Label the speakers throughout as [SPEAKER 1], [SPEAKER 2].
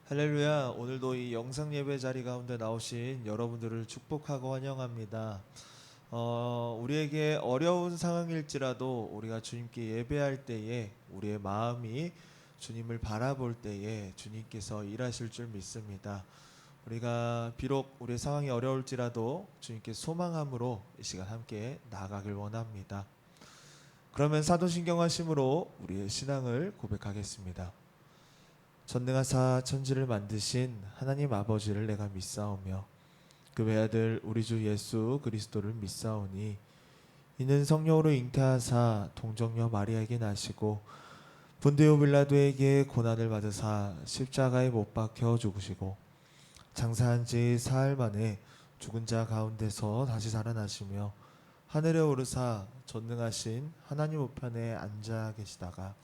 [SPEAKER 1] 할렐루야. 오늘도 이 영상 예배 자리 가운데 나오신 여러분들을 축복하고 환영합니다. 우리에게 어려운 상황일지라도 우리가 주님께 예배할 때에 우리의 마음이 주님을 바라볼 때에 주님께서 일하실 줄 믿습니다. 우리가 비록 우리의 상황이 어려울지라도 주님께 소망함으로 이 시간 함께 나아가길 원합니다. 그러면 사도신경하심으로 우리의 신앙을 고백하겠습니다. 전능하사 천지를 만드신 하나님 아버지를 내가 믿사오며 그 외아들 우리 주 예수 그리스도를 믿사오니 이는 성령으로 잉태하사 동정녀 마리아에게 나시고 본디오 빌라도에게 고난을 받으사 십자가에 못 박혀 죽으시고 장사한 지 사흘 만에 죽은 자 가운데서 다시 살아나시며 하늘에 오르사 전능하신 하나님 우편에 앉아 계시다가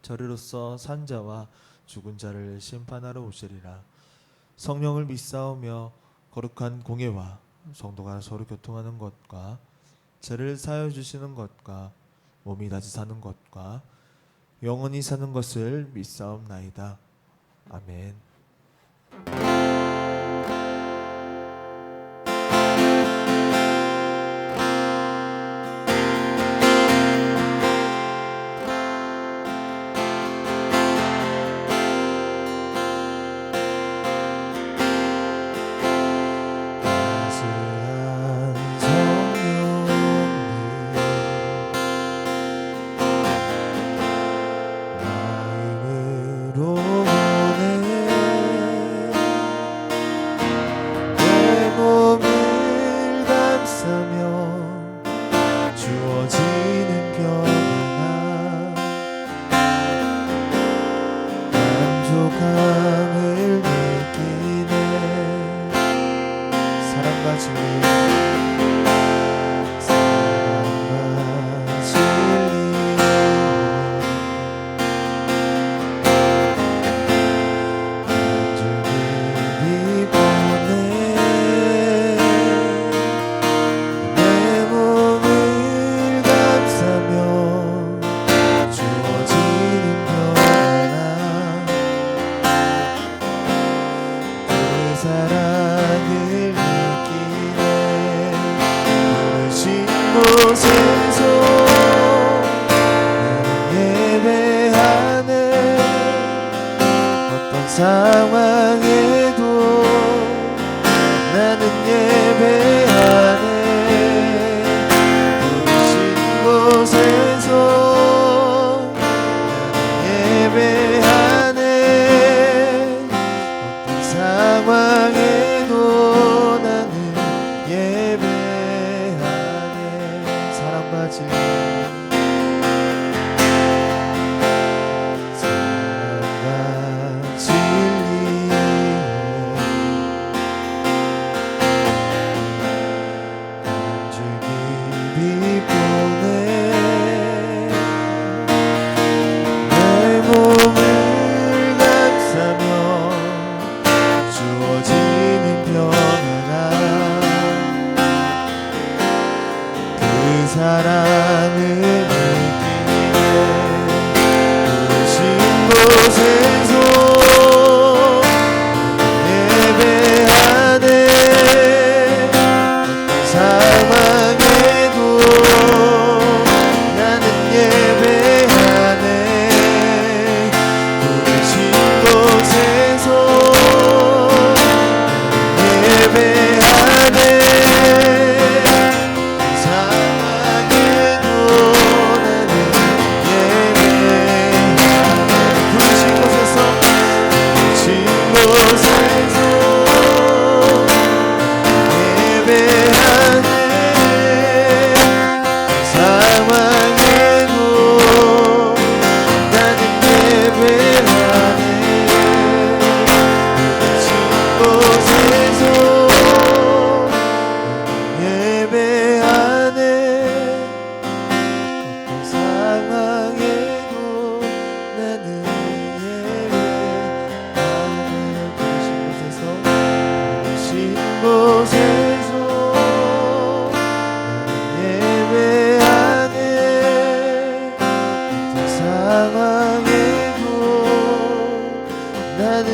[SPEAKER 1] 저리로서 산 자와 죽은 자를 심판하러 오시리라. 성령을 믿사오며 거룩한 공예와 성도가 서로 교통하는 것과 죄를 사하여 주시는 것과 몸이 다시 사는 것과 영원히 사는 것을 믿사옵나이다. 아멘. 상황에도 나는 예배하네. 부르신 곳에서 나는 예배하네. 어떤 상황에도 나는 예배하네. 사랑과 진리 사랑을 느끼네. 부르신 곳에서 예배하네. 상황에도 나는 예배하네. 부르신 곳에서 예배하네. 상황에도 나는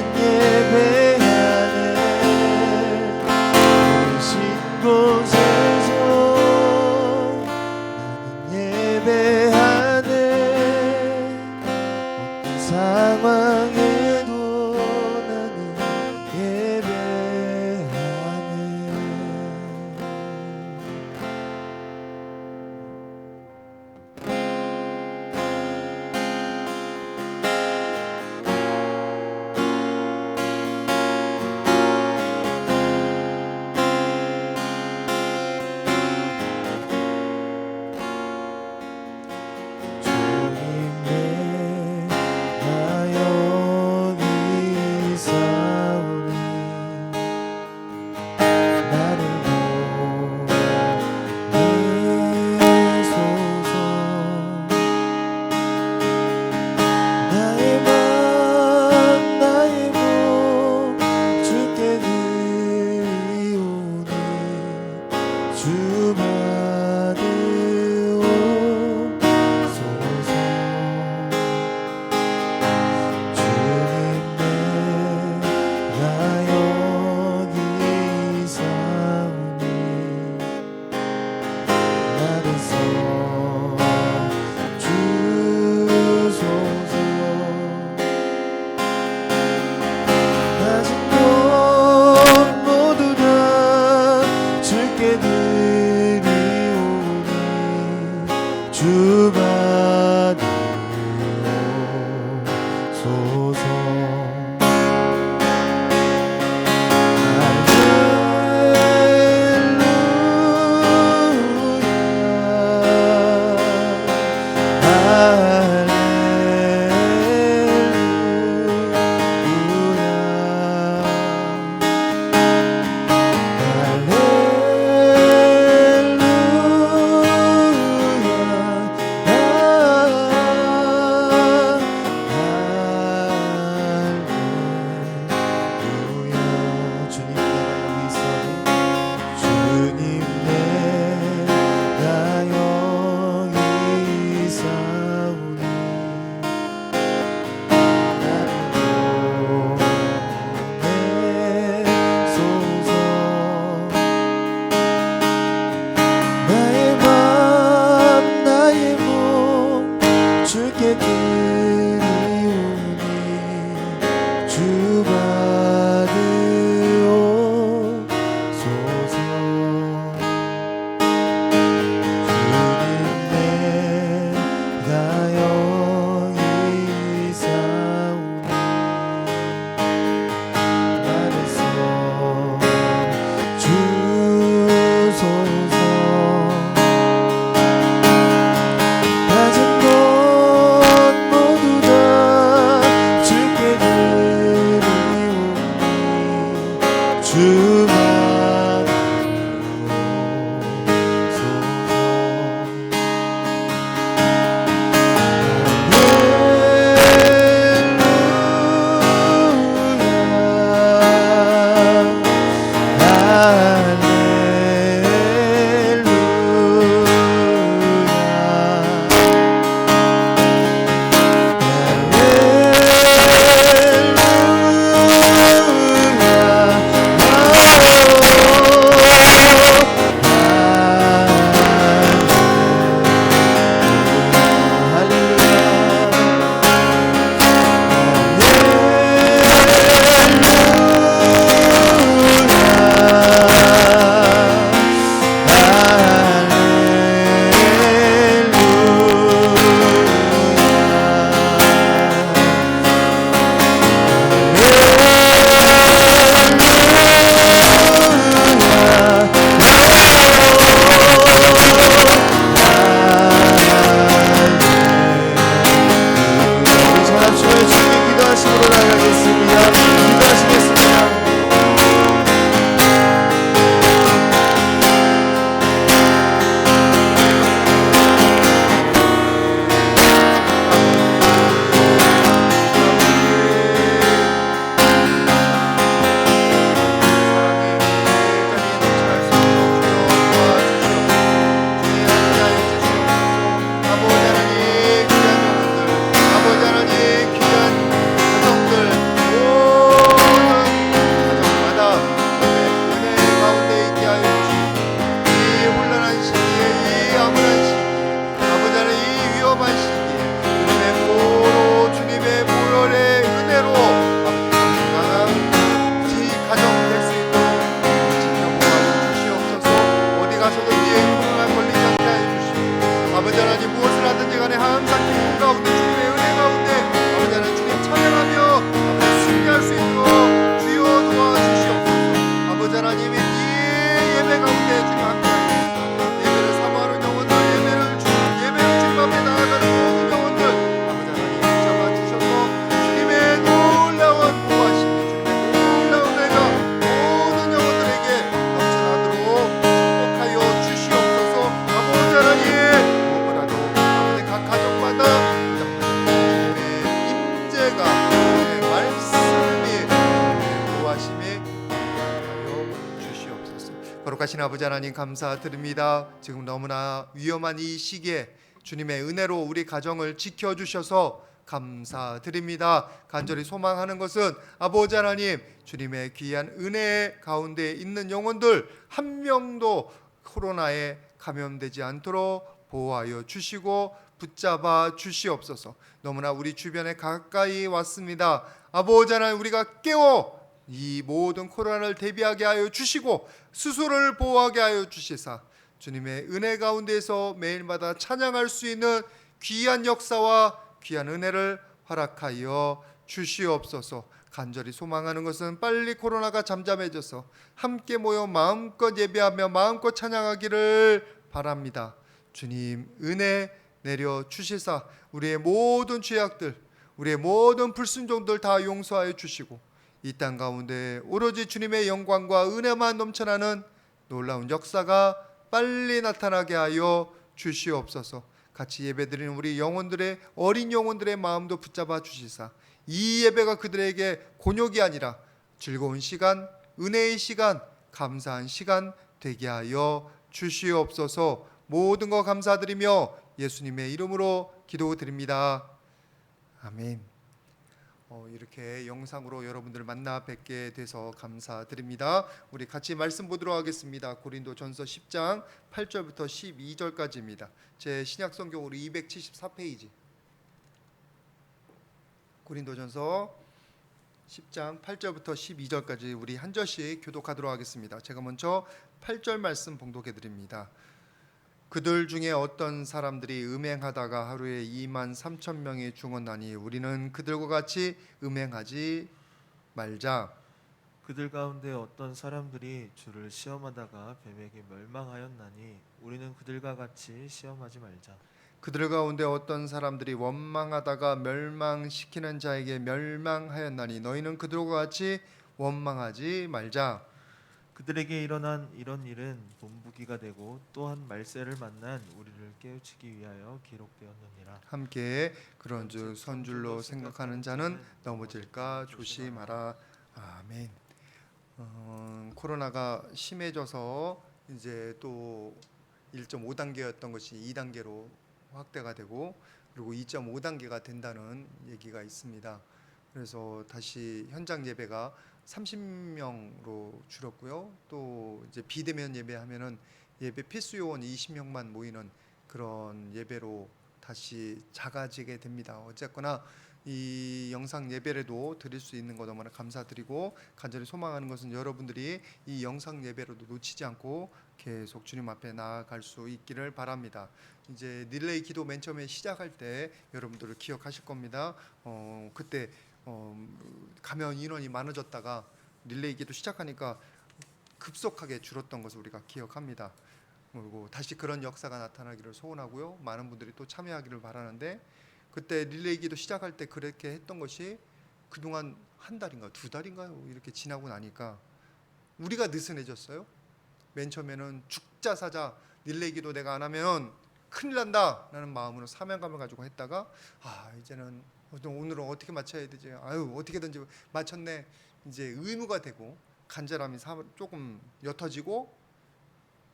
[SPEAKER 2] 거룩하신 아버지 하나님 감사드립니다. 지금 너무나 위험한 이 시기에 주님의 은혜로 우리 가정을 지켜주셔서 감사드립니다. 간절히 소망하는 것은 아버지 하나님 주님의 귀한 은혜 가운데 있는 영혼들 한 명도 코로나에 감염되지 않도록 보호하여 주시고 붙잡아 주시옵소서. 너무나 우리 주변에 가까이 왔습니다. 아버지 하나님 우리가 깨워 이 모든 코로나를 대비하게 하여 주시고 스스로를 보호하게 하여 주시사 주님의 은혜 가운데서 매일마다 찬양할 수 있는 귀한 역사와 귀한 은혜를 허락하여 주시옵소서. 간절히 소망하는 것은 빨리 코로나가 잠잠해져서 함께 모여 마음껏 예배하며 마음껏 찬양하기를 바랍니다. 주님 은혜 내려 주시사 우리의 모든 죄악들, 우리의 모든 불순종들 다 용서하여 주시고 이 땅 가운데 오로지 주님의 영광과 은혜만 넘쳐나는 놀라운 역사가 빨리 나타나게 하여 주시옵소서. 같이 예배드리는 우리 영혼들의 어린 영혼들의 마음도 붙잡아 주시사 이 예배가 그들에게 곤욕이 아니라 즐거운 시간, 은혜의 시간, 감사한 시간 되게 하여 주시옵소서. 모든 거 감사드리며 예수님의 이름으로 기도드립니다. 아멘. 이렇게 영상으로 여러분들 만나 뵙게 돼서 감사드립니다. 우리 같이 말씀 보도록 하겠습니다. 고린도전서 10장 8절부터 12절까지입니다. 제 신약 성경 우리 274페이지. 고린도전서 10장 8절부터 12절까지 우리 한 절씩 교독하도록 하겠습니다. 제가 먼저 8절 말씀 봉독해 드립니다. 그들 중에 어떤 사람들이 음행하다가 하루에 2만 3천 명이 죽었나니 우리는 그들과 같이 음행하지 말자.
[SPEAKER 1] 그들 가운데 어떤 사람들이 주를 시험하다가 뱀에게 멸망하였나니 우리는 그들과 같이 시험하지 말자.
[SPEAKER 2] 그들 가운데 어떤 사람들이 원망하다가 멸망시키는 자에게 멸망하였나니 너희는 그들과 같이 원망하지 말자.
[SPEAKER 1] 그들에게 일어난 이런 일은 본보기가 되고 또한 말세를 만난 우리를 깨우치기 위하여 기록되었느니라.
[SPEAKER 2] 함께 그런즉 선줄로 생각하는 자는 넘어질까 조심하라. 아멘. 코로나가 심해져서 이제 또 1.5단계였던 것이 2단계로 확대가 되고 그리고 2.5단계가 된다는 얘기가 있습니다. 그래서 다시 현장 예배가 30명으로 줄었고요. 또 이제 비대면 예배하면은 예배 필수 요원 20명만 모이는 그런 예배로 다시 작아지게 됩니다. 어쨌거나 이 영상 예배라도 드릴 수 있는 것 너무나 감사드리고 간절히 소망하는 것은 여러분들이 이 영상 예배로도 놓치지 않고 계속 주님 앞에 나아갈 수 있기를 바랍니다. 이제 릴레이 기도 맨 처음에 시작할 때 여러분들을 기억하실 겁니다. 그때 가면 인원이 많아졌다가 릴레이 기도 시작하니까 급속하게 줄었던 것을 우리가 기억합니다. 그리고 다시 그런 역사가 나타나기를 소원하고요. 많은 분들이 또 참여하기를 바라는데 그때 릴레이 기도 시작할 때 그렇게 했던 것이 그동안 한 달인가 두 달인가요? 이렇게 지나고 나니까 우리가 느슨해졌어요. 맨 처음에는 죽자 사자 릴레이 기도 내가 안 하면 큰일 난다 라는 마음으로 사명감을 가지고 했다가 이제는 오늘은 어떻게 맞춰야 되지? 어떻게든지 맞췄네. 이제 의무가 되고 간절함이 조금 옅어지고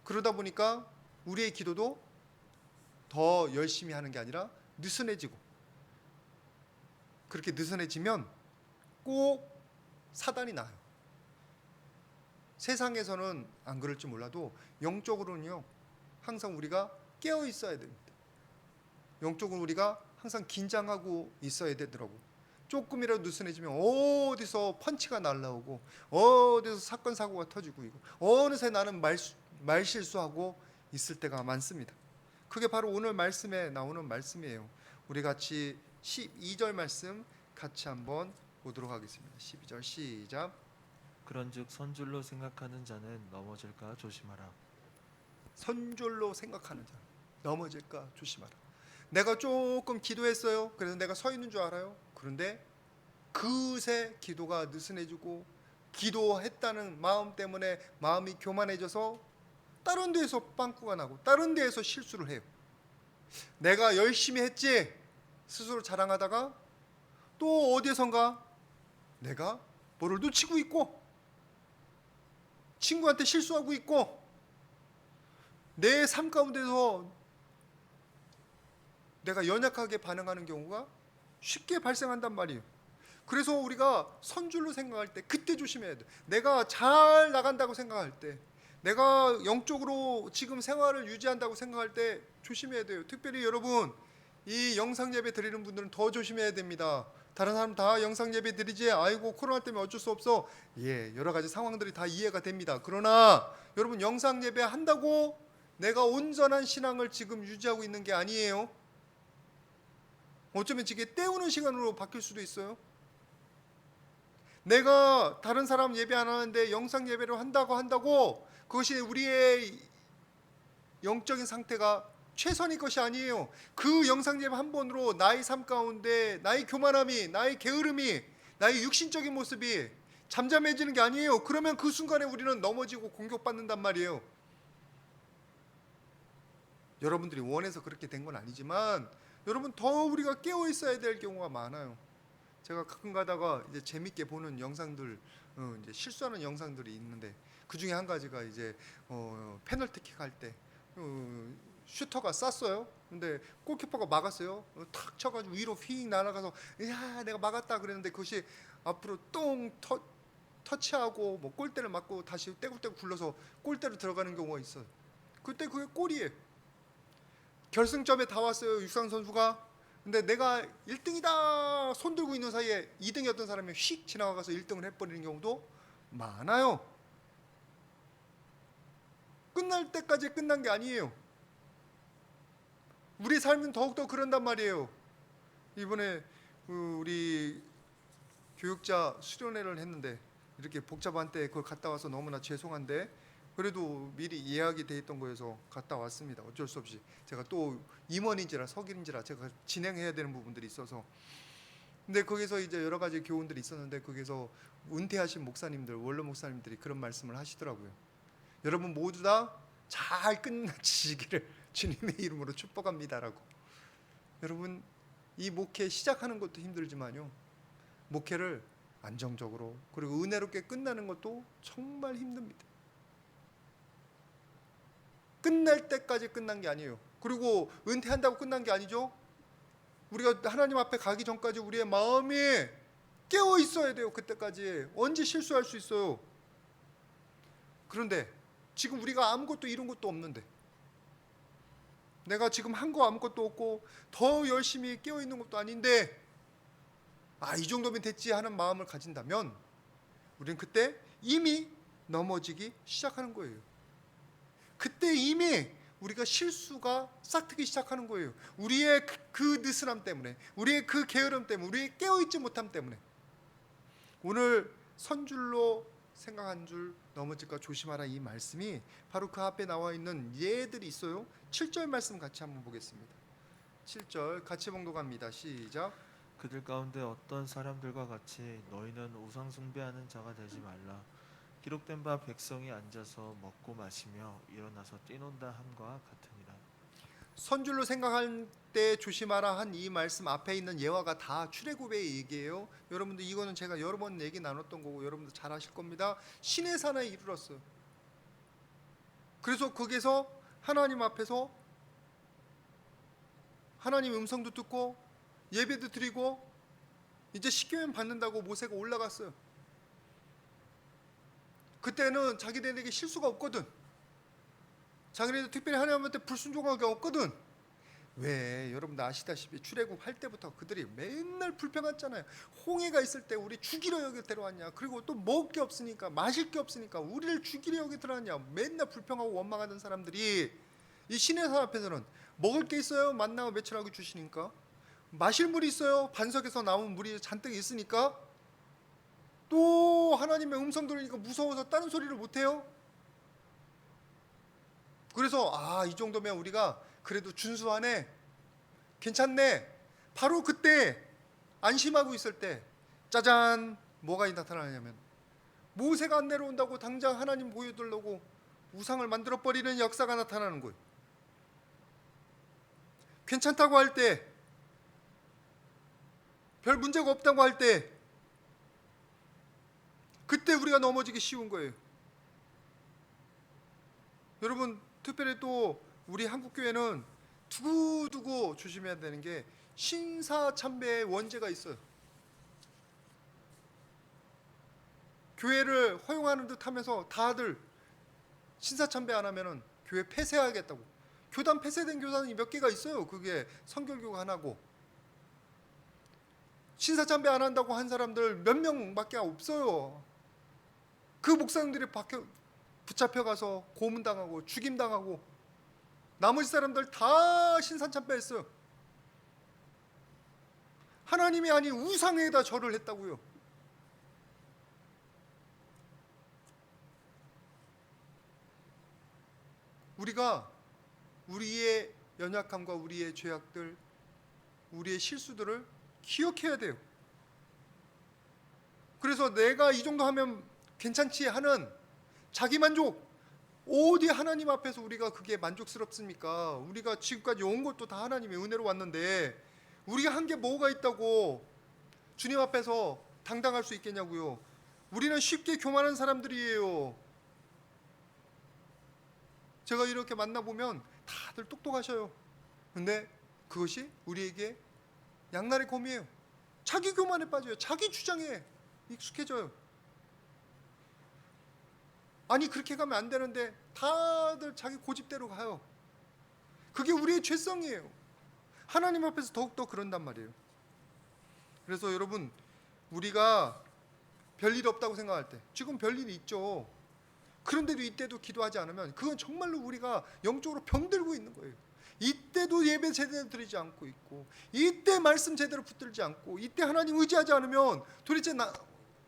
[SPEAKER 2] 그러다 보니까 우리의 기도도 더 열심히 하는 게 아니라 느슨해지고 그렇게 느슨해지면 꼭 사단이 나요. 세상에서는 안 그럴지 몰라도 영적으로는요 항상 우리가 깨어 있어야 됩니다. 영적으로 우리가 항상 긴장하고 있어야 되더라고. 조금이라도 느슨해지면 어디서 펀치가 날라오고 어디서 사건 사고가 터지고 이거 어느새 나는 말실수하고 있을 때가 많습니다. 그게 바로 오늘 말씀에 나오는 말씀이에요. 우리 같이 12절 말씀 같이 한번 보도록 하겠습니다. 12절 시작.
[SPEAKER 1] 그런즉 선줄로 생각하는 자는 넘어질까 조심하라.
[SPEAKER 2] 선줄로 생각하는 자 넘어질까 조심하라. 내가 조금 기도했어요. 그래서 내가 서 있는 줄 알아요. 그런데 그새 기도가 느슨해지고 기도했다는 마음 때문에 마음이 교만해져서 다른 데에서 빵꾸가 나고 다른 데에서 실수를 해요. 내가 열심히 했지 스스로 자랑하다가 또 어디선가 내가 뭐를 놓치고 있고 친구한테 실수하고 있고 내 삶 가운데서 내가 연약하게 반응하는 경우가 쉽게 발생한단 말이에요. 그래서 우리가 선줄로 생각할 때 그때 조심해야 돼. 내가 잘 나간다고 생각할 때 내가 영적으로 지금 생활을 유지한다고 생각할 때 조심해야 돼요. 특별히 여러분 이 영상 예배 드리는 분들은 더 조심해야 됩니다. 다른 사람 다 영상 예배 드리지 아이고 코로나 때문에 어쩔 수 없어. 여러 가지 상황들이 다 이해가 됩니다. 그러나 여러분 영상 예배 한다고 내가 온전한 신앙을 지금 유지하고 있는 게 아니에요. 어쩌면 이게 때우는 시간으로 바뀔 수도 있어요. 내가 다른 사람 예배 안 하는데 영상 예배를 한다고 그것이 우리의 영적인 상태가 최선의 것이 아니에요. 그 영상 예배 한 번으로 나의 삶 가운데 나의 교만함이, 나의 게으름이, 나의 육신적인 모습이 잠잠해지는 게 아니에요. 그러면 그 순간에 우리는 넘어지고 공격받는단 말이에요. 여러분들이 원해서 그렇게 된 건 아니지만 여러분 더 우리가 깨어 있어야 될 경우가 많아요. 제가 가끔 가다가 이제 재밌게 보는 영상들, 이제 실수하는 영상들이 있는데 그 중에 한 가지가 이제 페널티킥 할 때 슈터가 쐈어요. 근데 골키퍼가 막았어요. 탁 쳐가지고 위로 휙 날아가서 야 내가 막았다 그랬는데 그것이 앞으로 똥 터치하고 뭐 골대를 맞고 다시 떼굴떼굴 굴러서 골대로 들어가는 경우가 있어요. 그때 그게 골이에요. 결승점에 다 왔어요. 육상 선수가. 근데 내가 1등이다 손 들고 있는 사이에 2등이었던 사람이 휙 지나가서 1등을 해버리는 경우도 많아요. 끝날 때까지 끝난 게 아니에요. 우리 삶은 더욱더 그런단 말이에요. 이번에 우리 교육자 수련회를 했는데 이렇게 복잡한 때 그걸 갔다 와서 너무나 죄송한데 그래도 미리 예약이 돼 있던 거여서 갔다 왔습니다. 어쩔 수 없이 제가 또 임원인지라 석일인지라 제가 진행해야 되는 부분들이 있어서. 근데 거기서 이제 여러 가지 교훈들이 있었는데 거기서 은퇴하신 목사님들, 원로 목사님들이 그런 말씀을 하시더라고요. 여러분 모두 다 잘 끝나시기를 주님의 이름으로 축복합니다라고. 여러분 이 목회 시작하는 것도 힘들지만요, 목회를 안정적으로 그리고 은혜롭게 끝나는 것도 정말 힘듭니다. 끝날 때까지 끝난 게 아니에요. 그리고 은퇴한다고 끝난 게 아니죠. 우리가 하나님 앞에 가기 전까지 우리의 마음이 깨어 있어야 돼요. 그때까지. 언제 실수할 수 있어요. 그런데 지금 우리가 아무것도 이룬 것도 없는데, 내가 지금 한 거 아무것도 없고 더 열심히 깨어 있는 것도 아닌데, 이 정도면 됐지 하는 마음을 가진다면 우리는 그때 이미 넘어지기 시작하는 거예요. 그때 이미 우리가 실수가 싹트기 시작하는 거예요. 우리의 그 느슨함 때문에, 우리의 그 게으름 때문에, 우리의 깨어있지 못함 때문에. 오늘 선줄로 생각한 줄 넘어질까 조심하라 이 말씀이 바로 그 앞에 나와 있는 예들이 있어요. 7절 말씀 같이 한번 보겠습니다. 7절 같이 봉독합니다. 시작.
[SPEAKER 1] 그들 가운데 어떤 사람들과 같이 너희는 우상 숭배하는 자가 되지 말라. 기록된 바 백성이 앉아서 먹고 마시며 일어나서 뛰논다 함과 같으니라.
[SPEAKER 2] 선줄로 생각할 때 조심하라 한 이 말씀 앞에 있는 예화가 다 출애굽의 얘기예요. 여러분들 이거는 제가 여러 번 얘기 나눴던 거고 여러분들 잘 아실 겁니다. 신의 산에 이르렀어요. 그래서 거기서 하나님 앞에서 하나님 음성도 듣고 예배도 드리고 이제 십계명 받는다고 모세가 올라갔어요. 그때는 자기들에게 실수가 없거든. 자기네도 특별히 하나님한테 불순종하게 없거든. 왜? 여러분들 아시다시피 출애굽 할 때부터 그들이 맨날 불평했잖아요. 홍해가 있을 때 우리 죽이려 여기 데려왔냐. 그리고 또 먹을 게 없으니까, 마실 게 없으니까 우리를 죽이려 여기 들어왔냐. 맨날 불평하고 원망하던 사람들이 이 신의 산 앞에서는 먹을 게 있어요. 만나고 매출하고 주시니까. 마실 물이 있어요. 반석에서 나온 물이 잔뜩 있으니까. 또 하나님의 음성 들으니까 무서워서 다른 소리를 못해요. 그래서 이 정도면 우리가 그래도 준수하네, 괜찮네. 바로 그때 안심하고 있을 때 짜잔 뭐가 나타나냐면 모세가 안 내려온다고 당장 하나님 보여주려고 우상을 만들어버리는 역사가 나타나는 거예요. 괜찮다고 할 때, 별 문제가 없다고 할 때, 그때 우리가 넘어지기 쉬운 거예요. 여러분 특별히 또 우리 한국교회는 두고두고 조심해야 되는 게 신사참배의 원죄가 있어요. 교회를 허용하는 듯 하면서 다들 신사참배 안 하면은 교회 폐쇄하겠다고. 교단 폐쇄된 교단이 몇 개가 있어요. 그게 성결교가 하나고. 신사참배 안 한다고 한 사람들 몇 명밖에 없어요. 그 목사님들이 붙잡혀가서 고문당하고 죽임당하고 나머지 사람들 다 신사참배했어요. 하나님이 아닌 우상에다 절을 했다고요. 우리가 우리의 연약함과 우리의 죄악들, 우리의 실수들을 기억해야 돼요. 그래서 내가 이 정도 하면 괜찮지 하는 자기 만족, 어디 하나님 앞에서 우리가 그게 만족스럽습니까? 우리가 지금까지 온 것도 다 하나님의 은혜로 왔는데 우리가 한 게 뭐가 있다고 주님 앞에서 당당할 수 있겠냐고요. 우리는 쉽게 교만한 사람들이에요. 제가 이렇게 만나보면 다들 똑똑하셔요. 근데 그것이 우리에게 양날의 검이에요. 자기 교만에 빠져요. 자기 주장에 익숙해져요. 아니 그렇게 가면 안 되는데 다들 자기 고집대로 가요. 그게 우리의 죄성이에요. 하나님 앞에서 더욱더 그런단 말이에요. 그래서 여러분, 우리가 별일 없다고 생각할 때, 지금 별일이 있죠. 그런데도 이때도 기도하지 않으면 그건 정말로 우리가 영적으로 병들고 있는 거예요. 이때도 예배 제대로 드리지 않고 있고, 이때 말씀 제대로 붙들지 않고, 이때 하나님 의지하지 않으면 도대체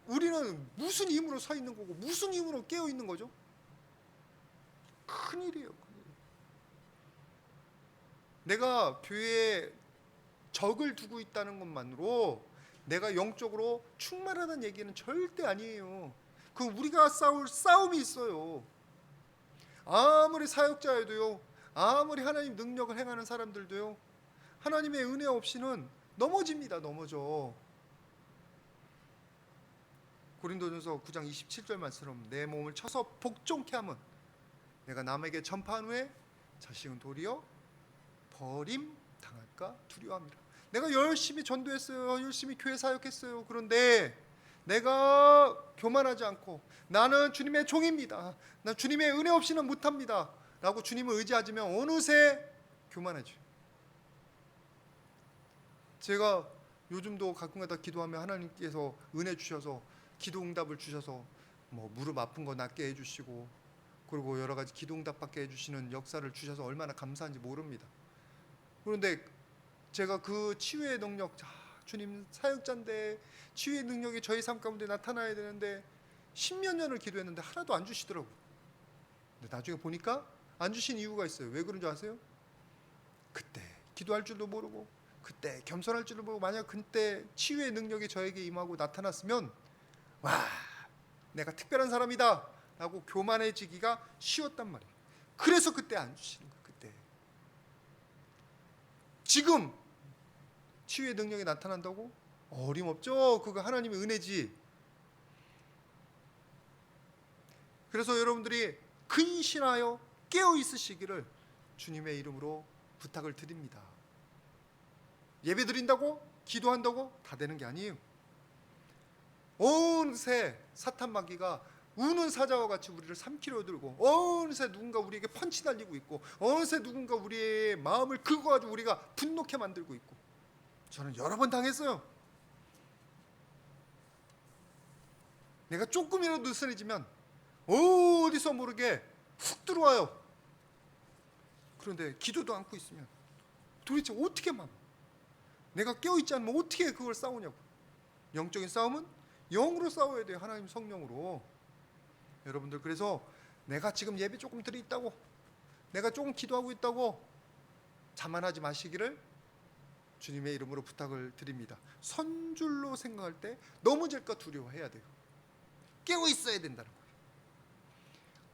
[SPEAKER 2] 우리는 무슨 힘으로 서 있는 거고 무슨 힘으로 깨어 있는 거죠? 큰일이에요. 큰일. 내가 교회에 적을 두고 있다는 것만으로 내가 영적으로 충만하다는 얘기는 절대 아니에요. 그 우리가 싸울 싸움이 있어요. 아무리 사역자여도요, 아무리 하나님 능력을 행하는 사람들도요, 하나님의 은혜 없이는 넘어집니다. 넘어져. 고린도전서 9장 27절 말씀처럼 내 몸을 쳐서 복종케 하면 내가 남에게 전파한 후에 자식은 도리어 버림 당할까 두려워합니다. 내가 열심히 전도했어요. 열심히 교회 사역했어요. 그런데 내가 교만하지 않고 나는 주님의 종입니다. 난 주님의 은혜 없이는 못합니다. 라고 주님을 의지하지면 어느새 교만해져요. 제가 요즘도 가끔가다 기도하면 하나님께서 은혜 주셔서 기도 응답을 주셔서 뭐 무릎 아픈 거 낫게 해주시고, 그리고 여러 가지 기도 응답 받게 해주시는 역사를 주셔서 얼마나 감사한지 모릅니다. 그런데 제가 그 치유의 능력, 주님 사역자인데 치유의 능력이 저희 삶 가운데 나타나야 되는데 10몇 년을 기도했는데 하나도 안 주시더라고요. 근데 나중에 보니까 안 주신 이유가 있어요. 왜 그런 줄 아세요? 그때 기도할 줄도 모르고, 그때 겸손할 줄도 모르고, 만약 그때 치유의 능력이 저에게 임하고 나타났으면 와, 내가 특별한 사람이다 라고 교만해지기가 쉬웠단 말이에요. 그래서 그때 안 주시는 거예요. 그때. 지금 치유의 능력이 나타난다고? 어림없죠. 그거 하나님의 은혜지. 그래서 여러분들이 근신하여 깨어 있으시기를 주님의 이름으로 부탁을 드립니다. 예배 드린다고? 기도한다고? 다 되는 게 아니에요. 어느새 사탄 마귀가 우는 사자와 같이 우리를 삼키려 들고, 어느새 누군가 우리에게 펀치 날리고 있고, 어느새 누군가 우리의 마음을 긁어가지고 우리가 분노케 만들고 있고. 저는 여러 번 당했어요. 내가 조금이라도 느슨해지면 어디서 모르게 훅 들어와요. 그런데 기도도 않고 있으면 도대체 어떻게 내가 깨어있지 않으면 어떻게 그걸 싸우냐고. 영적인 싸움은 영으로 싸워야 돼요. 하나님 성령으로. 여러분들, 그래서 내가 지금 예배 조금 드리있다고, 내가 조금 기도하고 있다고 자만하지 마시기를 주님의 이름으로 부탁을 드립니다. 선줄로 생각할 때 넘어질까 두려워해야 돼요. 깨어 있어야 된다는 거예요.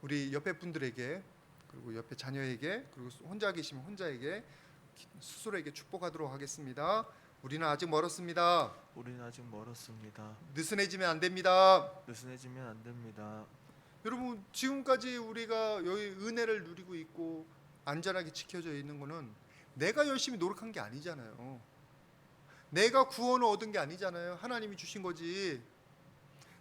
[SPEAKER 2] 우리 옆에 분들에게, 그리고 옆에 자녀에게, 그리고 혼자 계시면 혼자에게, 스스로에게 축복하도록 하겠습니다. 우리는 아직 멀었습니다.
[SPEAKER 1] 우리는 아직 멀었습니다.
[SPEAKER 2] 느슨해지면 안 됩니다.
[SPEAKER 1] 느슨해지면 안 됩니다.
[SPEAKER 2] 여러분, 지금까지 우리가 여기 은혜를 누리고 있고 안전하게 지켜져 있는 거는 내가 열심히 노력한 게 아니잖아요. 내가 구원을 얻은 게 아니잖아요. 하나님이 주신 거지.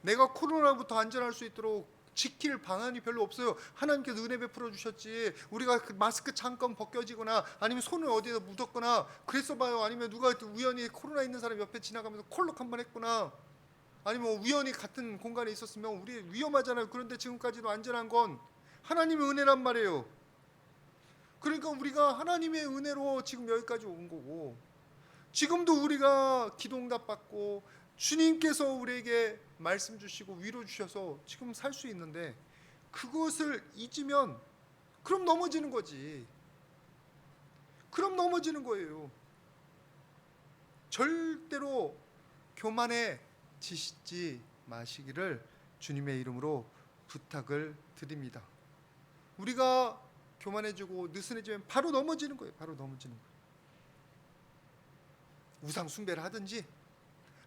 [SPEAKER 2] 내가 코로나부터 안전할 수 있도록 지킬 방안이 별로 없어요. 하나님께서 은혜 베풀어 주셨지. 우리가 그 마스크 잠깐 벗겨지거나 아니면 손을 어디에다 묻었거나 그랬어 봐요. 아니면 누가 우연히 코로나 있는 사람 옆에 지나가면서 콜록 한번 했거나, 아니면 우연히 같은 공간에 있었으면 우리 위험하잖아요. 그런데 지금까지도 안전한 건 하나님의 은혜란 말이에요. 그러니까 우리가 하나님의 은혜로 지금 여기까지 온 거고, 지금도 우리가 기도응답 받고 주님께서 우리에게 말씀 주시고 위로 주셔서 지금 살 수 있는데, 그것을 잊으면 그럼 넘어지는 거지. 그럼 넘어지는 거예요. 절대로 교만해지시지 마시기를 주님의 이름으로 부탁을 드립니다. 우리가 교만해지고 느슨해지면 바로 넘어지는 거예요. 바로 넘어지는 거예요. 우상 숭배를 하든지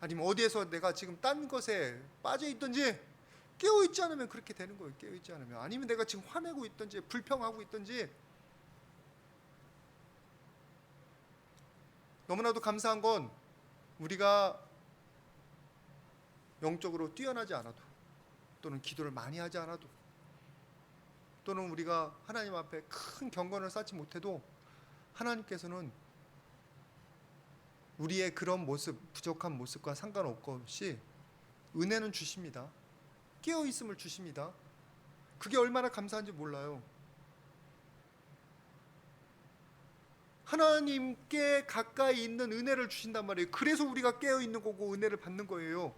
[SPEAKER 2] 아니면 어디에서 내가 지금 딴 것에 빠져 있든지 깨어 있지 않으면 그렇게 되는 거예요. 깨어 있지 않으면. 아니면 내가 지금 화내고 있든지 불평하고 있든지. 너무나도 감사한 건 우리가 영적으로 뛰어나지 않아도, 또는 기도를 많이 하지 않아도, 또는 우리가 하나님 앞에 큰 경건을 쌓지 못해도 하나님께서는 우리의 그런 모습, 부족한 모습과 상관없이 은혜는 주십니다. 깨어 있음을 주십니다. 그게 얼마나 감사한지 몰라요. 하나님께 가까이 있는 은혜를 주신단 말이에요. 그래서 우리가 깨어 있는 거고 은혜를 받는 거예요.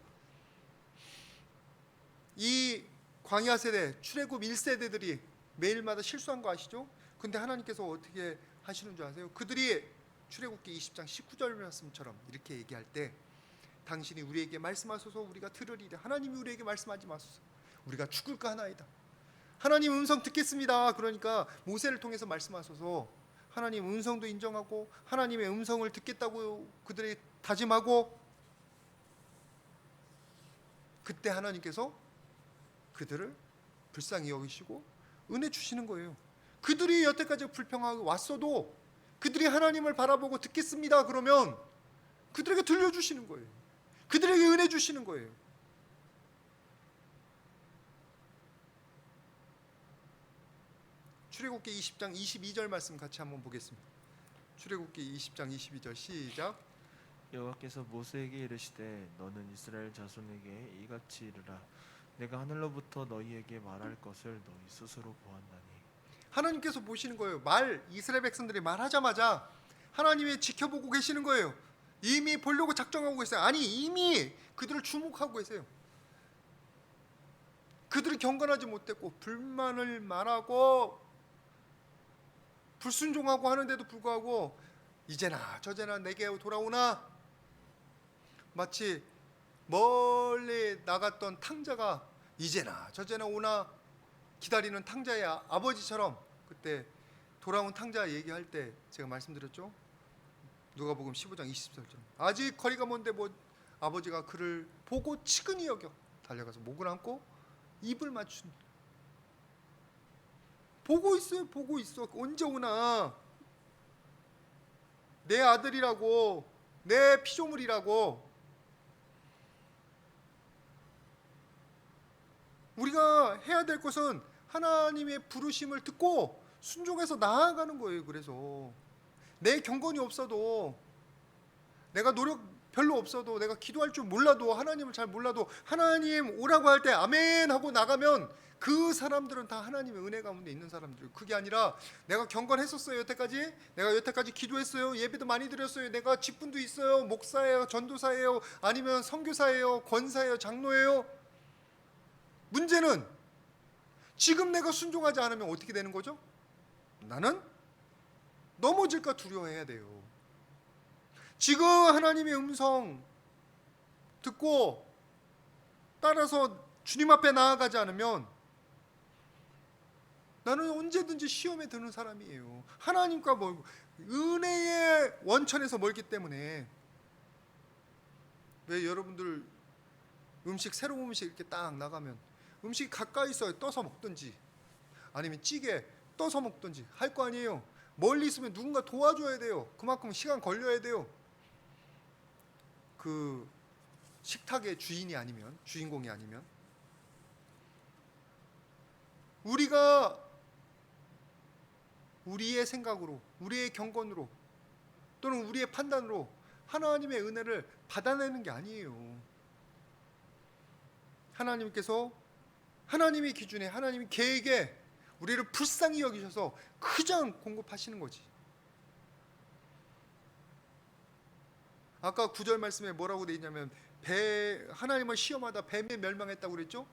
[SPEAKER 2] 이 광야 세대, 출애굽 1세대들이 매일마다 실수한 거 아시죠? 근데 하나님께서 어떻게 하시는 줄 아세요? 그들이 출애굽기 20장 19절 말씀처럼 이렇게 얘기할 때, 당신이 우리에게 말씀하소서 우리가 들으리라. 하나님이 우리에게 말씀하지 마소서 우리가 죽을까 하나이다. 하나님 음성 듣겠습니다. 그러니까 모세를 통해서 말씀하소서. 하나님 음성도 인정하고 하나님의 음성을 듣겠다고 그들이 다짐하고, 그때 하나님께서 그들을 불쌍히 여기시고 은혜 주시는 거예요. 그들이 여태까지 불평하고 왔어도 그들이 하나님을 바라보고 듣겠습니다 그러면 그들에게 들려주시는 거예요. 그들에게 은혜 주시는 거예요. 출애굽기 20장 22절 말씀 같이 한번 보겠습니다. 출애굽기 20장 22절 시작.
[SPEAKER 1] 여호와께서 모세에게 이르시되 너는 이스라엘 자손에게 이같이 이르라. 내가 하늘로부터 너희에게 말할 것을 너희 스스로 보았나니.
[SPEAKER 2] 하나님께서 보시는 거예요. 이스라엘 백성들이 말하자마자 하나님이 지켜보고 계시는 거예요. 이미 보려고 작정하고 계세요. 아니 이미 그들을 주목하고 계세요. 그들이 경건하지 못했고 불만을 말하고 불순종하고 하는데도 불구하고 이제나 저제나 내게 돌아오나, 마치 멀리 나갔던 탕자가 이제나 저제나 오나 기다리는 탕자의 아버지처럼, 그때 돌아온 탕자 얘기할 때 제가 말씀드렸죠. 누가복음 15장 20절 아직 거리가 먼데 뭐 아버지가 그를 보고 치근히 여겨 달려가서 목을 안고 입을 맞춘. 보고 있어요. 보고 있어. 언제 오나. 내 아들이라고, 내 피조물이라고. 우리가 해야 될 것은 하나님의 부르심을 듣고 순종해서 나아가는 거예요. 그래서 내 경건이 없어도, 내가 노력 별로 없어도, 내가 기도할 줄 몰라도, 하나님을 잘 몰라도 하나님 오라고 할 때 아멘 하고 나가면 그 사람들은 다 하나님의 은혜 가운데 있는 사람들. 그게 아니라 내가 경건했었어요. 여태까지 내가 여태까지 기도했어요. 예배도 많이 드렸어요. 내가 직분도 있어요. 목사예요, 전도사예요, 아니면 선교사예요, 권사예요, 장로예요. 문제는 지금 내가 순종하지 않으면 어떻게 되는 거죠? 나는 넘어질까 두려워해야 돼요. 지금 하나님의 음성 듣고 따라서 주님 앞에 나아가지 않으면 나는 언제든지 시험에 드는 사람이에요. 하나님과 멀고 은혜의 원천에서 멀기 때문에. 왜 여러분들 새로운 음식 이렇게 딱 나가면 음식이 가까이 있어요. 떠서 먹든지 아니면 찌개 떠서 먹든지 할 거 아니에요. 멀리 있으면 누군가 도와줘야 돼요. 그만큼 시간 걸려야 돼요. 그 식탁의 주인이 아니면, 주인공이 아니면. 우리가 우리의 생각으로, 우리의 경건으로, 또는 우리의 판단으로 하나님의 은혜를 받아내는 게 아니에요. 하나님께서 하나님의 기준에, 하나님의 계획에 우리를 불쌍히 여기셔서 그냥 공급하시는 거지. 아까 9절 말씀에 뭐라고 돼 있냐면 하나님을 시험하다 뱀에 멸망했다고 그랬죠?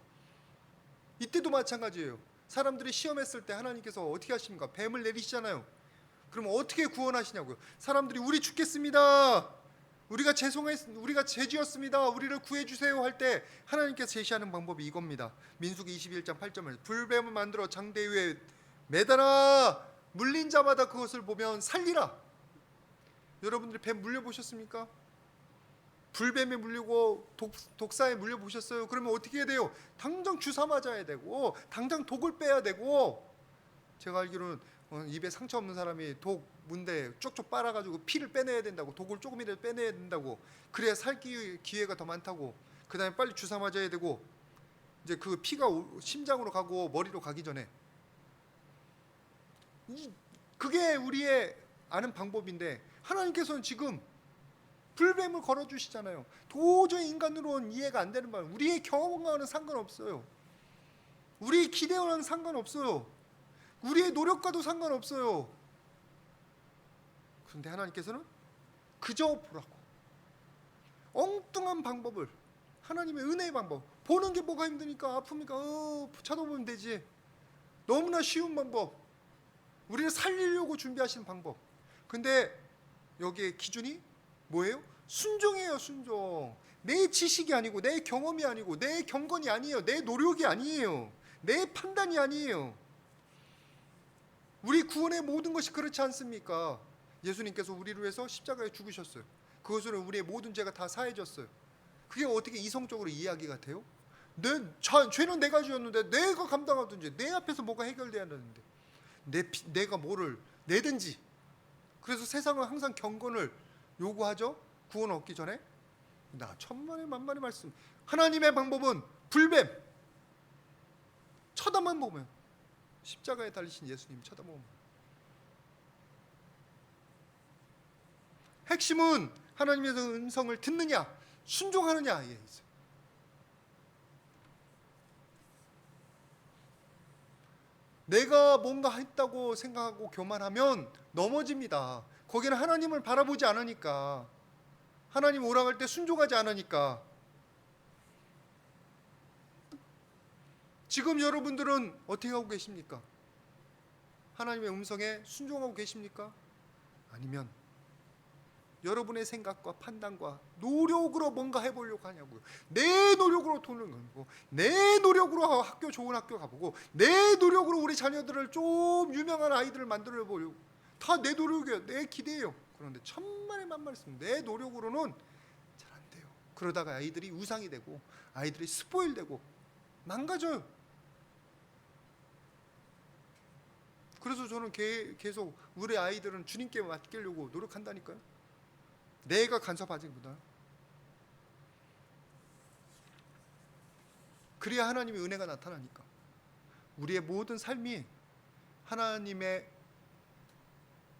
[SPEAKER 2] 이때도 마찬가지예요. 사람들이 시험했을 때 하나님께서 어떻게 하십니까? 뱀을 내리시잖아요. 그럼 어떻게 구원하시냐고요? 사람들이 우리 죽겠습니다. 우리가 죄지었습니다. 우리를 구해 주세요 할 때 하나님께서 제시하는 방법이 이겁니다. 민수기 21장 8절에 불뱀을 만들어 장대 위에 매달아 물린 자마다 그것을 보면 살리라. 여러분들이 뱀 물려 보셨습니까? 불뱀에 물리고 독사에 물려 보셨어요? 그러면 어떻게 해야 돼요? 당장 주사 맞아야 되고 당장 독을 빼야 되고, 제가 알기로는 입에 상처 없는 사람이 독 문대 쪽쪽 빨아가지고 피를 빼내야 된다고, 독을 조금이라도 빼내야 된다고, 그래야 살 기회가 더 많다고, 그 다음에 빨리 주사 맞아야 되고, 이제 그 피가 심장으로 가고 머리로 가기 전에, 그게 우리의 아는 방법인데 하나님께서는 지금 불뱀을 걸어주시잖아요. 도저히 인간으로는 이해가 안 되는 말, 우리의 경험과는 상관없어요. 우리의 기대와는 상관없어요. 우리의 노력과도 상관없어요. 그런데 하나님께서는 그저 보라고, 엉뚱한 방법을, 하나님의 은혜의 방법, 보는 게 뭐가 힘드니까 아픕니까? 쳐다보면 되지. 너무나 쉬운 방법, 우리를 살리려고 준비하신 방법. 근데 여기에 기준이 뭐예요? 순종이에요. 순종. 내 지식이 아니고, 내 경험이 아니고, 내 경건이 아니에요. 내 노력이 아니에요. 내 판단이 아니에요. 우리 구원의 모든 것이 그렇지 않습니까? 예수님께서 우리를 위해서 십자가에 죽으셨어요. 그것으로 우리의 모든 죄가 다 사해졌어요. 그게 어떻게 이성적으로 이야기가 돼요? 죄는 내가 지었는데 내가 감당하든지, 내 앞에서 뭐가 해결돼야 하는데 내가 뭐를 내든지. 그래서 세상은 항상 경건을 요구하죠. 구원 얻기 전에. 나 천만의 만만의 말씀. 하나님의 방법은 불뱀, 쳐다만 보면, 십자가에 달리신 예수님 쳐다보면, 핵심은 하나님의 음성을 듣느냐 순종하느냐에 있어요. 내가 뭔가 했다고 생각하고 교만하면 넘어집니다. 거기는 하나님을 바라보지 않으니까, 하나님 오라갈 때 순종하지 않으니까. 지금 여러분들은 어떻게 하고 계십니까? 하나님의 음성에 순종하고 계십니까? 아니면 여러분의 생각과 판단과 노력으로 뭔가 해보려고 하냐고요. 내 노력으로 돈을 벌고, 내 노력으로 좋은 학교 가보고, 내 노력으로 우리 자녀들을 좀 유명한 아이들을 만들어 보려고. 다 내 노력이에요. 내 기대예요. 그런데 천만의 만말씀, 내 노력으로는 잘 안 돼요. 그러다가 아이들이 우상이 되고, 아이들이 스포일 되고 망가져요. 그래서 저는 계속 우리 아이들은 주님께 맡기려고 노력한다니까요. 내가 간섭하지보다. 그래야 하나님의 은혜가 나타나니까. 우리의 모든 삶이 하나님의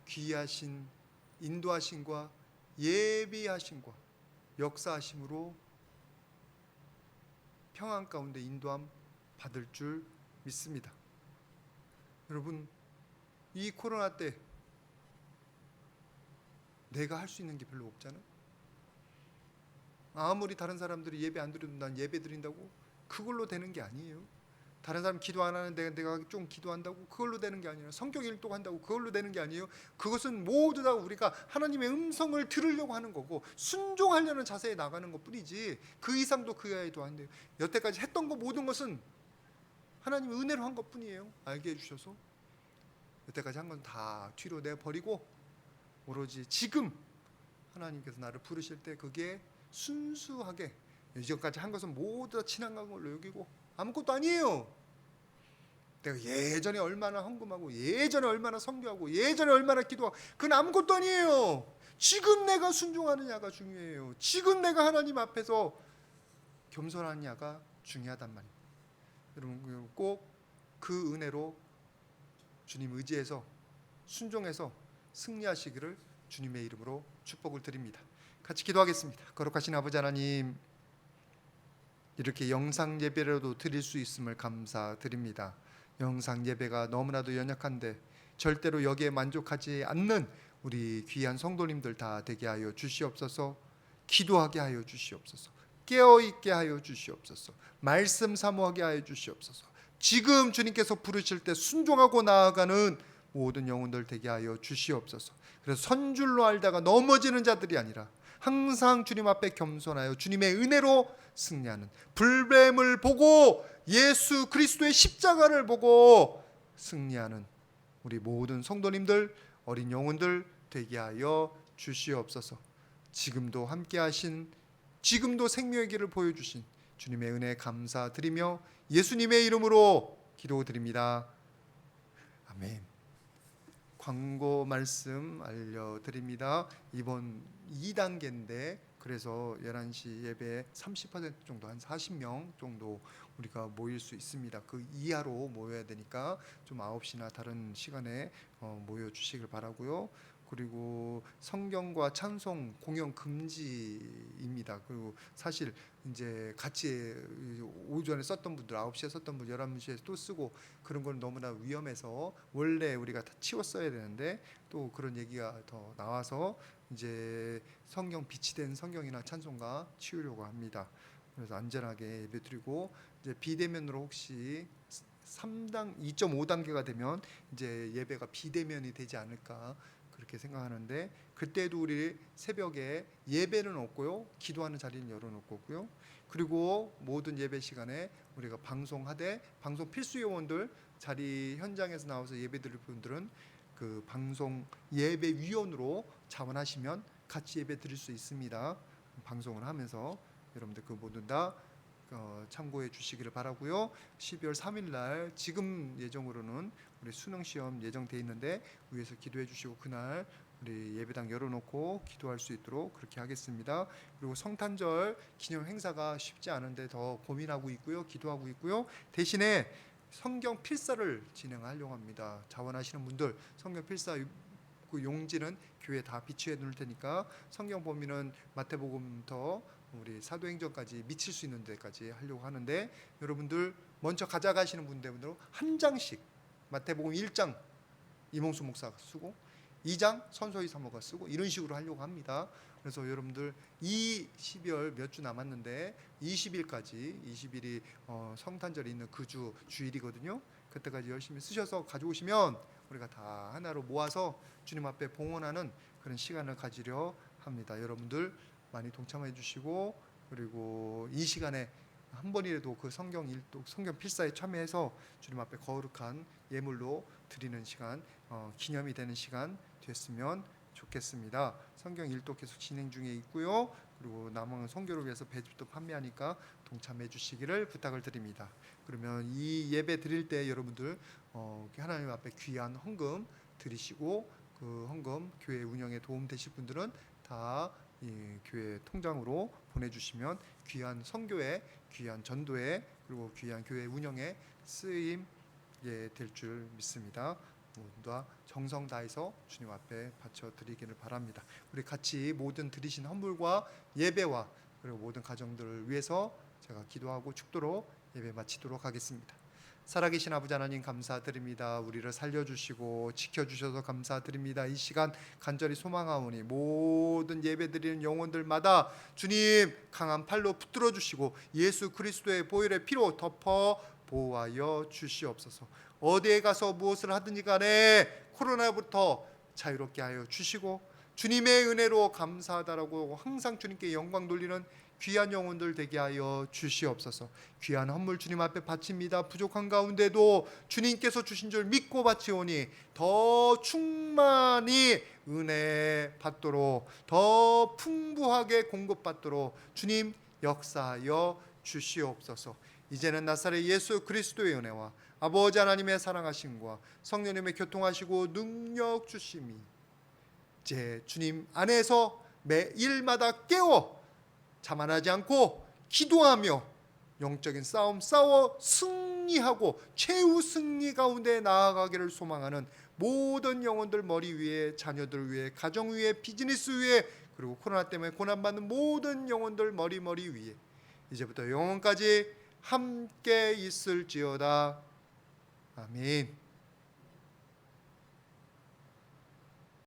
[SPEAKER 2] 귀하신 인도하심과 예비하심과 역사하심으로 평안 가운데 인도함 받을 줄 믿습니다. 여러분, 이 코로나 때 내가 할 수 있는 게 별로 없잖아요. 아무리 다른 사람들이 예배 안 드려도 난 예배 드린다고 그걸로 되는 게 아니에요. 다른 사람 기도 안 하는데 내가 좀 기도한다고 그걸로 되는 게 아니에요. 성경 일독한다고 그걸로 되는 게 아니에요. 그것은 모두 다 우리가 하나님의 음성을 들으려고 하는 거고, 순종하려는 자세에 나가는 것뿐이지, 그 이상도 그 이하도 안 돼요. 여태까지 했던 거 모든 것은 하나님의 은혜로 한 것뿐이에요. 알게 해주셔서. 여태까지 한 건 다 뒤로 내버리고 오로지 지금 하나님께서 나를 부르실 때 그게 순수하게, 이전까지 한 것은 모두 다 지나간 걸로 여기고 아무것도 아니에요. 내가 예전에 얼마나 헌금하고, 예전에 얼마나 선교하고, 예전에 얼마나 기도하고, 그건 아무것도 아니에요. 지금 내가 순종하느냐가 중요해요. 지금 내가 하나님 앞에서 겸손하느냐가 중요하단 말이에요. 여러분 꼭 그 은혜로 주님 의지해서 순종해서 승리하시기를 주님의 이름으로 축복을 드립니다. 같이 기도하겠습니다. 거룩하신 아버지 하나님, 이렇게 영상 예배라도 드릴 수 있음을 감사드립니다. 영상 예배가 너무나도 연약한데 절대로 여기에 만족하지 않는 우리 귀한 성도님들 다 되게 하여 주시옵소서. 기도하게 하여 주시옵소서. 깨어있게 하여 주시옵소서. 말씀 사모하게 하여 주시옵소서. 지금 주님께서 부르실 때 순종하고 나아가는 모든 영혼들 되게 하여 주시옵소서. 그래서 선줄로 알다가 넘어지는 자들이 아니라 항상 주님 앞에 겸손하여 주님의 은혜로 승리하는, 불뱀을 보고 예수 그리스도의 십자가를 보고 승리하는 우리 모든 성도님들, 어린 영혼들 되게 하여 주시옵소서. 지금도 함께 하신, 지금도 생명의 길을 보여주신 주님의 은혜 감사드리며 예수님의 이름으로 기도드립니다. 아멘. 광고 말씀 알려드립니다. 이번 2단계인데 그래서 11시 예배 30% 정도, 한 40명 정도 우리가 모일 수 있습니다. 그 이하로 모여야 되니까 좀 9시나 다른 시간에 모여 주시길 바라고요. 그리고 성경과 찬송 공연 금지입니다. 그리고 사실 이제 같이 오전에 썼던 분들 9시에 썼던 분들 11시에 또 쓰고 그런 건 너무나 위험해서 원래 우리가 다 치웠어야 되는데 또 그런 얘기가 더 나와서 이제 성경 비치된 성경이나 찬송가 치우려고 합니다. 그래서 안전하게 예배드리고 이제 비대면으로 혹시 2.5단계가 되면 이제 예배가 비대면이 되지 않을까 그렇게 생각하는데 그때도 우리 새벽에 예배는 없고요, 기도하는 자리는 열어놓을 거고요. 그리고 모든 예배 시간에 우리가 방송하되 방송 필수 요원들 자리 현장에서 나와서 예배 드릴 분들은 그 방송 예배 위원으로 자원하시면 같이 예배 드릴 수 있습니다. 방송을 하면서 여러분들 그 모든 다 참고해 주시기를 바라고요. 12월 3일 날 지금 예정으로는 우리 수능 시험 예정돼 있는데 위에서 기도해 주시고 그날 우리 예배당 열어놓고 기도할 수 있도록 그렇게 하겠습니다. 그리고 성탄절 기념 행사가 쉽지 않은데 더 고민하고 있고요, 기도하고 있고요. 대신에 성경 필사를 진행하려고 합니다. 자원하시는 분들 성경 필사 그 용지는 교회에 다 비치해 놓을 테니까 성경 범위는 마태복음부터 우리 사도행전까지 미칠 수 있는 데까지 하려고 하는데 여러분들 먼저 가져가시는 분들은 한 장씩 마태복음 1장 이몽수 목사가 쓰고 2장 선소희 사모가 쓰고 이런 식으로 하려고 합니다. 그래서 여러분들 이 12월 몇 주 남았는데 20일까지 20일이 성탄절이 있는 그 주일이거든요. 그때까지 열심히 쓰셔서 가져오시면 우리가 다 하나로 모아서 주님 앞에 봉헌하는 그런 시간을 가지려 합니다. 여러분들 많이 동참해 주시고 그리고 이 시간에 한 번이라도 그 성경 일독, 성경 필사에 참여해서 주님 앞에 거룩한 예물로 드리는 시간, 기념이 되는 시간 됐으면 좋겠습니다. 성경 일독 계속 진행 중에 있고요. 그리고 남은 선교를 위해서 배집도 판매하니까 동참해 주시기를 부탁을 드립니다. 그러면 이 예배 드릴 때 여러분들 하나님 앞에 귀한 헌금 드리시고 그 헌금 교회 운영에 도움 되실 분들은 다 이 교회 통장으로 보내주시면 귀한 선교에, 귀한 전도에, 그리고 귀한 교회 운영에 쓰임에 될 줄 믿습니다. 모두 다 정성 다해서 주님 앞에 바쳐 드리기를 바랍니다. 우리 같이 모든 드리신 헌물과 예배와 그리고 모든 가정들을 위해서 제가 기도하고 축도로 예배 마치도록 하겠습니다. 살아계신 아버지 하나님 감사드립니다. 우리를 살려주시고 지켜주셔서 감사드립니다. 이 시간 간절히 소망하오니 모든 예배드리는 영혼들마다 주님 강한 팔로 붙들어 주시고 예수 그리스도의 보혈의 피로 덮어 보호하여 주시옵소서. 어디에 가서 무엇을 하든지 간에 코로나부터 자유롭게 하여 주시고 주님의 은혜로 감사하다라고 항상 주님께 영광 돌리는 귀한 영혼들 되게 하여 주시옵소서. 귀한 헌물 주님 앞에 바칩니다. 부족한 가운데도 주님께서 주신 줄 믿고 바치오니 더 충만히 은혜 받도록 더 풍부하게 공급받도록 주님 역사하여 주시옵소서. 이제는 나사렛 예수 그리스도의 은혜와 아버지 하나님의 사랑하심과 성령님의 교통하시고 능력 주심이 이제 주님 안에서 매일마다 깨워 자만하지 않고 기도하며 영적인 싸움 싸워 승리하고 최후 승리 가운데 나아가기를 소망하는 모든 영혼들 머리 위에, 자녀들 위에, 가정 위에, 비즈니스 위에, 그리고 코로나 때문에 고난받는 모든 영혼들 머리 위에 이제부터 영원까지 함께 있을지어다. 아멘.